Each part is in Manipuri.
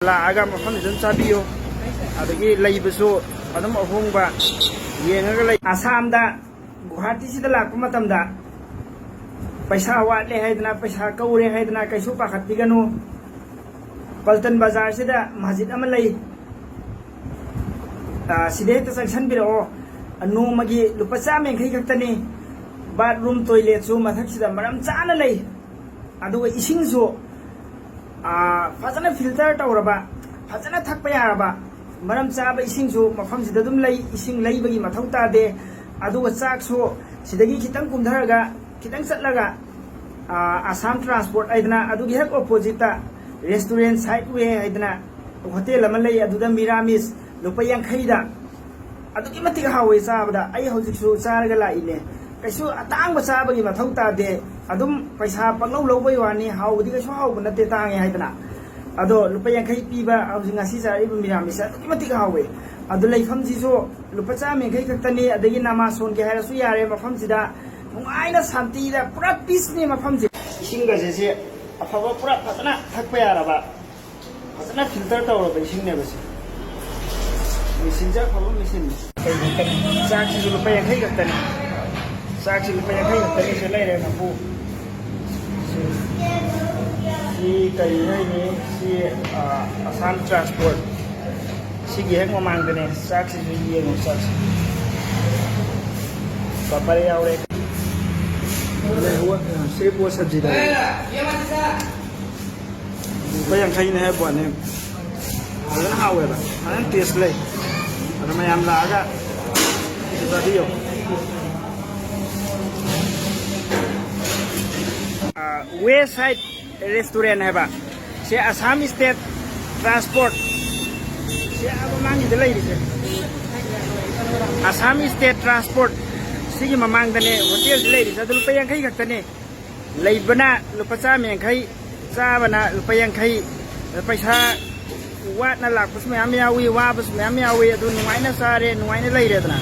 लागा मफम इदम चाबियो अदगी लैबसु अदम अहोंबा येंगा लै आसाम दा गुवाहाटी सिदा लाकपा मतमदा पैसा वाटले हाइदना पैसा कौरे हाइदना कैसु पाखत्तिगनु पल्टन बाजार सिदा मस्जिद अमा लै सिदे हेक्ता जंक्शन बिरो नोमगी लुपा चामेंखै खक्तनी बाथरूम टॉयलेट सु मथक सिदा मरम चाना लै अदुगा इसिंग सु फजना फिल्टर तौरबा फजना थकपा यारबा मरम चाबा इसिंगसु मफम सिदा दुम लै इसिंग लैबगी मथौ तादे अदुगा चाकसु सिदगी खितंग कुमधरगा खितंग चटलगा आसाम ट्रांसपोर्ट आइदना अदुगी हेक ऑपोजिट रेस्टोरेंट साइड वे आइदना होटल अमा लै अदुदा मिरामिस लुपा यांखैदा अदुगी मतिग हावे चाबदा आई हौजिकसु चारगा लाइने कैसु अतांग चाबगी मथौ तादे अदुम पैसा पंगलौ लौबई वानी हाउदी कैसु हाउब नते तांगे हाइदना अदो लुपा यांखै पीबा हौजिक ngasi जारिबा मिरामिस अदुगी मतिग हावे अदु लैफम जिसु लुपा चामेंखै खक्तनी अदगी नामासोन के हायरसु यारे मफम सिदा नुंगाइना शांतिदा पुरा पीसनी मफम जि इसिंग गसे अफबा पुरा फजना थकपा यारबा फजना फिल्टर तौरबा इसिंग ने बसे मिसिन जा फबा मिसिन चाक सि लुपा यांखै खक्तनी चाक सि लुपा यांखै खक्तनी से लैरे नफु si kay ni si Assam Transport si gihek mamang dene sak si jiye no sak papare yaure le huwa se bo sabji da bayang khai ne bo ne alan hawe ba alan taste le ana mayam la aga da dio west side restaurant है बा से असम स्टेट ट्रांसपोर्ट से अब मांगी दे लई से असम स्टेट ट्रांसपोर्ट सिगी ममांग दने होटल लई से लुपा यांखै खक्तने लैबना लुपा चामेंखै चाबना लुपा यांखै पैसा वाटना लाखपस मयाम यावी वाबस मयाम यावी अदु नुवाइना चारे नुवाइना लैरेदना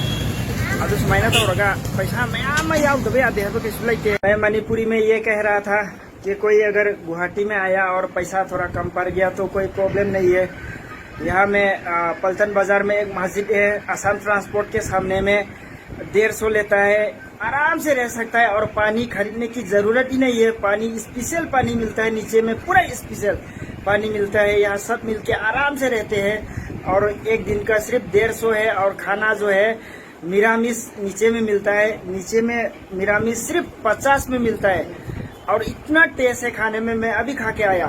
अदु सुमाइना तौरगा पैसा मयाम यावदबे यादे हबे कैसु लैते। मैं मणिपुरी में ये कह रहा था कि कोई अगर गुवाहाटी में आया और पैसा थोड़ा कम पड़ गया तो कोई प्रॉब्लम नहीं है। यहाँ में पल्टन बाजार में एक मस्जिद है, असम ट्रांसपोर्ट के सामने में 150 लेता है, आराम से रह सकता है और पानी खरीदने की ज़रूरत ही नहीं है। पानी स्पेशल पानी मिलता है, नीचे में पूरा स्पेशल पानी मिलता है। यहाँ सब मिलके आराम से रहते हैं और एक दिन का सिर्फ 150 है और खाना जो है मिरामिस नीचे में मिलता है, नीचे में मिरामिस सिर्फ 50 में मिलता है और इतना टेस्ट है खाने में। मैं अभी खा के आया,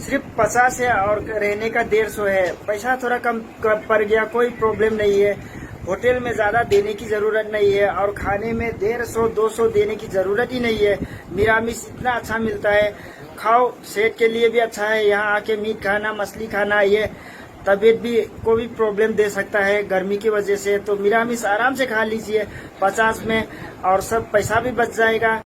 सिर्फ 50 है और रहने का 150 है। पैसा थोड़ा कम पड़ गया, कोई प्रॉब्लम नहीं है। होटल में ज़्यादा देने की ज़रूरत नहीं है और खाने में 150-200 देने की ज़रूरत ही नहीं है। मिरामिस इतना अच्छा मिलता है, खाओ, सेहत के लिए भी अच्छा है। यहाँ आके मीट खाना, मछली खाना ये तबीयत भी को भी प्रॉब्लम दे सकता है गर्मी की वजह से। तो मिरामिस आराम से खा लीजिए 50 में और सब पैसा भी बच जाएगा।